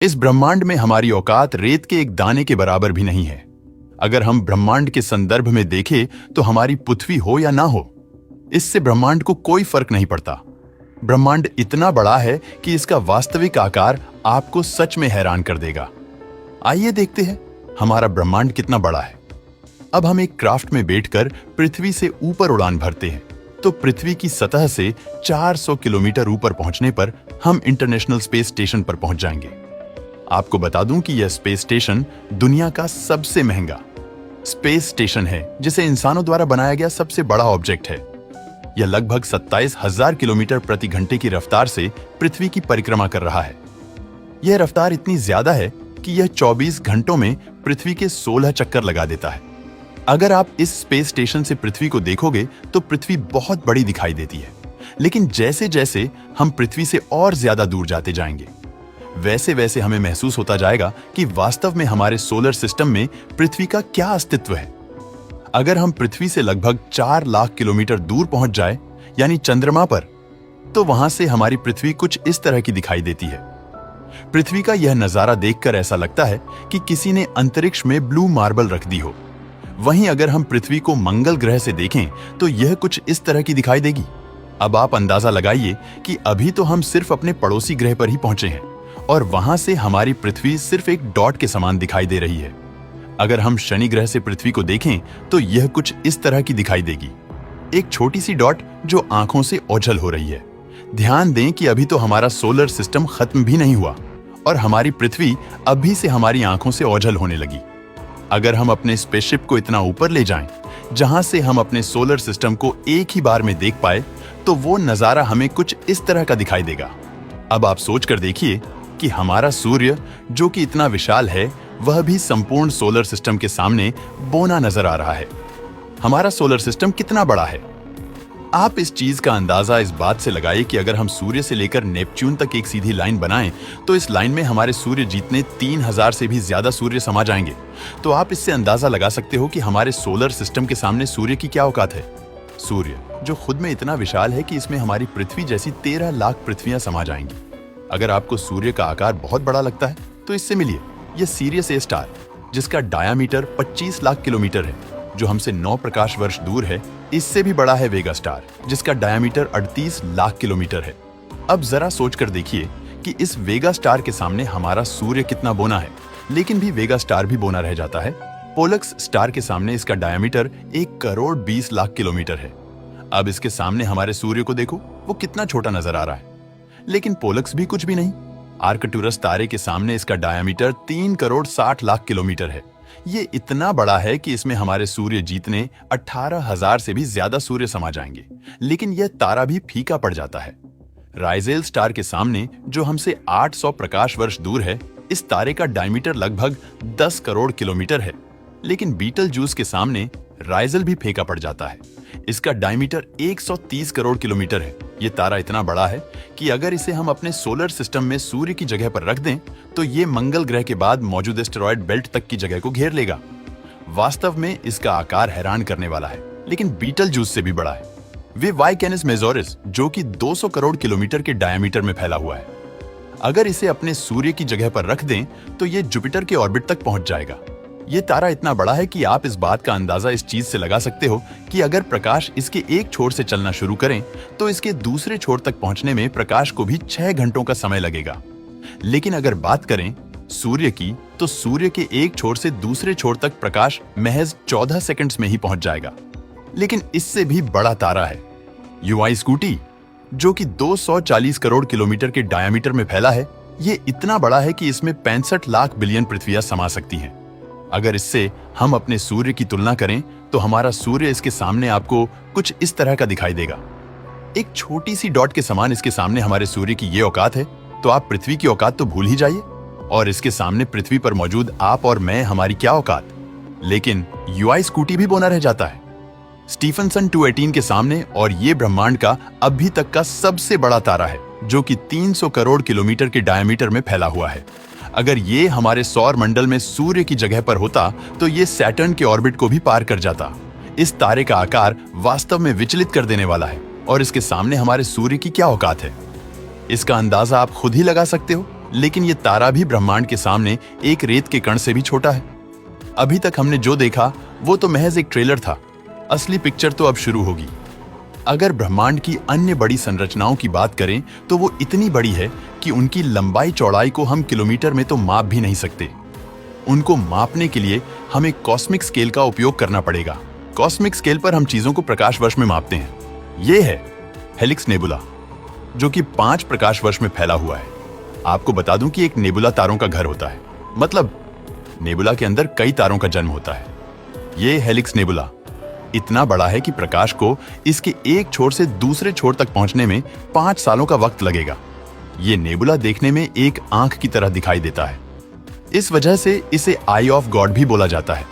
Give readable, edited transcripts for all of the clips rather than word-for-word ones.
इस ब्रह्मांड में हमारी औकात रेत के एक दाने के बराबर भी नहीं है। अगर हम ब्रह्मांड के संदर्भ में देखें तो हमारी पृथ्वी हो या ना हो, इससे ब्रह्मांड को कोई फर्क नहीं पड़ता। ब्रह्मांड इतना बड़ा है कि इसका वास्तविक आकार आपको सच में हैरान कर देगा। आइए देखते हैं हमारा ब्रह्मांड कितना बड़ा है। अब हम एक क्राफ्ट में बैठकर पृथ्वी से ऊपर उड़ान भरते हैं तो पृथ्वी की सतह से 400 किलोमीटर ऊपर पहुंचने पर हम इंटरनेशनल स्पेस स्टेशन पर पहुंच जाएंगे। आपको बता दूं कि यह स्पेस स्टेशन दुनिया का सबसे महंगा स्पेस स्टेशन है, जिसे इंसानों द्वारा बनाया गया सबसे बड़ा ऑब्जेक्ट है। यह लगभग 27,000 किलोमीटर प्रति घंटे की रफ्तार से पृथ्वी की परिक्रमा कर रहा है। यह रफ्तार इतनी ज्यादा है कि यह 24 घंटों में पृथ्वी के 16 चक्कर लगा देता है। अगर आप इस स्पेस स्टेशन से पृथ्वी को देखोगे तो पृथ्वी बहुत बड़ी दिखाई देती है, लेकिन जैसे जैसे हम पृथ्वी से और ज्यादा दूर जाते जाएंगे वैसे वैसे हमें महसूस होता जाएगा कि वास्तव में हमारे सोलर सिस्टम में पृथ्वी का क्या अस्तित्व है। अगर हम पृथ्वी से लगभग 4 लाख किलोमीटर दूर पहुंच जाए, यानी चंद्रमा पर, तो वहां से हमारी पृथ्वी कुछ इस तरह की दिखाई देती है। पृथ्वी का यह नजारा देखकर ऐसा लगता है कि किसी ने अंतरिक्ष में ब्लू मार्बल रख दी हो। वहीं अगर हम पृथ्वी को मंगल ग्रह से देखें तो यह कुछ इस तरह की दिखाई देगी। अब आप अंदाजा लगाइए कि अभी तो हम सिर्फ अपने पड़ोसी ग्रह पर ही पहुंचे हैं और वहां से हमारी पृथ्वी सिर्फ एक डॉट के समान दिखाई दे रही है। अगर हम शनि ग्रह से पृथ्वी को देखें तो यह कुछ इस तरह की दिखाई देगी, एक छोटी सी डॉट जो आंखों से ओझल हो रही है। ध्यान दें कि अभी तो हमारा सोलर सिस्टम खत्म भी नहीं हुआ और हमारी पृथ्वी अभी से हमारी आंखों से ओझल होने लगी। अगर हम अपने स्पेसशिप को इतना ऊपर ले जाएं, जहां से हम अपने सोलर सिस्टम को एक ही बार में देख पाए, तो वो नजारा हमें कुछ इस तरह का दिखाई देगा। अब आप सोच कर देखिए कि हमारा सूर्य, जो कि इतना विशाल है, वह भी संपूर्ण सोलर सिस्टम के सामने बौना नजर आ रहा है। हमारा सोलर सिस्टम कितना बड़ा है। आप इस चीज का अंदाजा इस बात से लगाइए कि अगर हम सूर्य से लेकर नेपच्यून तक एक सीधी लाइन बनाएं, तो इस लाइन में हमारे सूर्य जितने 3000 से भी ज्यादा सूर्य समा जाएंगे। तो आप इससे अंदाजा लगा सकते हो कि हमारे सोलर सिस्टम के सामने सूर्य की क्या औकात है। सूर्य, जो खुद में इतना विशाल है कि इसमें हमारी पृथ्वी जैसी 13 लाख पृथ्वियां समा जाएंगी। अगर आपको सूर्य का आकार बहुत बड़ा लगता है तो इससे मिलिए यह सीरियस ए स्टार, जिसका डायामीटर 25 लाख किलोमीटर है, जो हमसे 9 प्रकाश वर्ष दूर है। इससे भी बड़ा है वेगा स्टार, जिसका डायामीटर 38 लाख किलोमीटर है। अब जरा सोचकर देखिए कि इस वेगा स्टार के सामने हमारा सूर्य कितना बौना है, लेकिन भी वेगा स्टार भी बौना रह जाता है। पोलक्स स्टार के सामने इसका डायामीटर 1 करोड़ 20 लाख किलोमीटर है। अब इसके सामने हमारे सूर्य को देखो, वो कितना छोटा नजर आ रहा है, लेकिन पोलक्स भी कुछ भी नहीं। आर्कटूरस तारे के सामने इसका डायामीटर 3 करोड़ 60 लाख किलोमीटर है। ये इतना बड़ा है कि इसमें हमारे सूर्य जीतने 18,000 से भी ज्यादा सूर्य समा जाएंगे, लेकिन यह तारा भी फीका पड़ जाता है। राइजेल स्टार के सामने, जो हमसे 800 प्रकाश वर्ष दूर है, इस तारे का डायमीटर लगभग 10 करोड़ किलोमीटर है, लेकिन बीटल जूस के सामने राइजेल भी फीका पड़ जाता है। इसका डायमीटर 130 करोड़ किलोमीटर है। ये तारा इतना बड़ा है कि अगर इसे हम अपने सोलर सिस्टम में सूर्य की जगह पर रख दें तो ये मंगल ग्रह के बाद मौजूद एस्टेरॉयड बेल्ट तक की जगह को घेर लेगा। वास्तव में इसका आकार हैरान करने वाला है, लेकिन बीटल जूस से भी बड़ा है। वे वाई कैनिस मेजोरिस, जो कि 200 करोड़ किलोमीटर के डायमीटर में फैला हुआ है। अगर इसे अपने सूर्य की जगह पर रख दें तो ये जुपिटर के ऑर्बिट तक पहुंच जाएगा। ये तारा इतना बड़ा है कि आप इस बात का अंदाजा इस चीज से लगा सकते हो कि अगर प्रकाश इसके एक छोर से चलना शुरू करें तो इसके दूसरे छोर तक पहुंचने में प्रकाश को भी 6 घंटों का समय लगेगा। लेकिन अगर बात करें सूर्य की, तो सूर्य के एक छोर से दूसरे छोर तक प्रकाश महज 14 सेकंड्स में ही पहुंच जाएगा। लेकिन इससे भी बड़ा तारा है यूआई स्कूटी, जो कि 240 करोड़ किलोमीटर के डायमीटर में फैला है। ये इतना बड़ा है कि इसमें 65 लाख बिलियन पृथ्वियां समा सकती हैं। अगर इससे हम अपने सूर्य की तुलना करें तो हमारा सूर्य इसके सामने आपको कुछ इस तरह का दिखाई देगा। एक छोटी सी डॉट के समान इसके सामने हमारे सूर्य की ये औकात है, तो आप पृथ्वी की औकात तो भूल ही जाइए, और इसके सामने पृथ्वी पर मौजूद आप और मैं, हमारी क्या औकात। लेकिन यूआई स्कूटी भी बौना रह जाता है स्टीफनसन 218 के सामने, और ये ब्रह्मांड का अभी तक का सबसे बड़ा तारा है, जो कि 300 करोड़ किलोमीटर के डायमीटर में फैला हुआ है। अगर ये हमारे सौर मंडल में सूर्य की जगह पर होता तो ये सैटर्न के ऑर्बिट को भी पार कर जाता। इस तारे का आकार वास्तव में विचलित कर देने वाला है, और इसके सामने हमारे सूर्य की क्या औकात है। इसका अंदाजा आप खुद ही लगा सकते हो लेकिन ये तारा भी ब्रह्मांड के सामने एक रेत के कण से भी छोटा है। अभी तक हमने जो देखा वो तो महज एक ट्रेलर था, असली पिक्चर तो अब शुरू होगी। अगर ब्रह्मांड की अन्य बड़ी संरचनाओं की बात करें तो वो इतनी बड़ी है कि उनकी लंबाई चौड़ाई को हम किलोमीटर में तो माप भी नहीं सकते। उनको मापने के लिए हमें कॉस्मिक स्केल का उपयोग करना पड़ेगा। कॉस्मिक स्केल पर हम चीजों को प्रकाश वर्ष में मापते हैं। ये है हेलिक्स नेबुला, जो कि 5 प्रकाश वर्ष में फैला हुआ है। आपको बता दूं कि एक नेबुला तारों का घर होता है, मतलब नेबुला के अंदर कई तारों का जन्म होता है। ये हेलिक्स नेबुला इतना बड़ा है कि प्रकाश को इसके एक छोर से दूसरे छोर तक पहुंचने में 5 सालों का वक्त लगेगा। ये नेबुला देखने में एक आंख की तरह दिखाई देता है, इस वजह से इसे आई ऑफ गॉड भी बोला जाता है।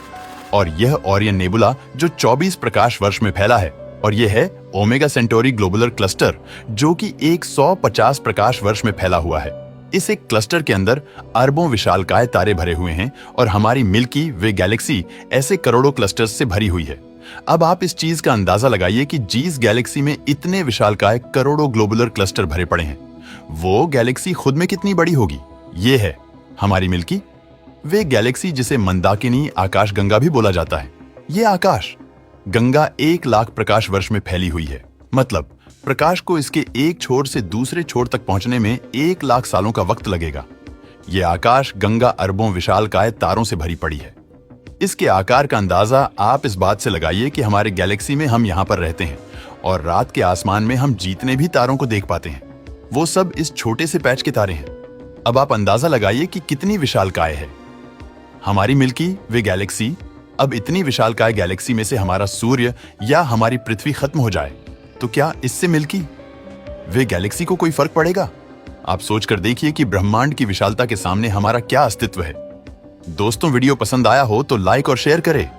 और यह ओरियन नेबुला जो 24 प्रकाश वर्ष में फैला है, और यह है ओमेगा सेंटोरी ग्लोबुलर क्लस्टर, जो कि 150 प्रकाश वर्ष में फैला हुआ है। इस एक क्लस्टर के अंदर अरबों विशालकाय तारे भरे हुए हैं और हमारी मिल्की वे गैलेक्सी ऐसे करोड़ों क्लस्टर्स से भरी हुई है। अब आप इस चीज का अंदाजा लगाइए कि जिस गैलेक्सी में इतने विशालकाय करोड़ों ग्लोबुलर क्लस्टर भरे पड़े हैं, वो गैलेक्सी खुद में कितनी बड़ी होगी। ये है हमारी मिल्की वे गैलेक्सी, जिसे मंदाकिनी आकाश गंगा भी बोला जाता है। ये आकाश गंगा 1 लाख प्रकाश वर्ष में फैली हुई है, मतलब प्रकाश को इसके एक छोर से दूसरे छोर तक पहुंचने में 1 लाख सालों का वक्त लगेगा। यह आकाश गंगा अरबों विशालकाय तारों से भरी पड़ी है। इसके आकार का अंदाजा आप इस बात से लगाइए कि हमारे गैलेक्सी में हम यहाँ पर रहते हैं और रात के आसमान में हम जितने भी तारों को देख पाते हैं वो सब इस छोटे से पैच के तारे हैं। अब आप अंदाजा लगाइए कि कितनी विशालकाय है हमारी मिल्की वे गैलेक्सी। अब इतनी विशालकाय गैलेक्सी में से हमारा सूर्य या हमारी पृथ्वी खत्म हो जाए तो क्या इससे मिल्की वे गैलेक्सी को कोई फर्क पड़ेगा? आप सोचकर देखिए कि ब्रह्मांड की विशालता के सामने हमारा क्या अस्तित्व है। दोस्तों, वीडियो पसंद आया हो तो लाइक और शेयर करें।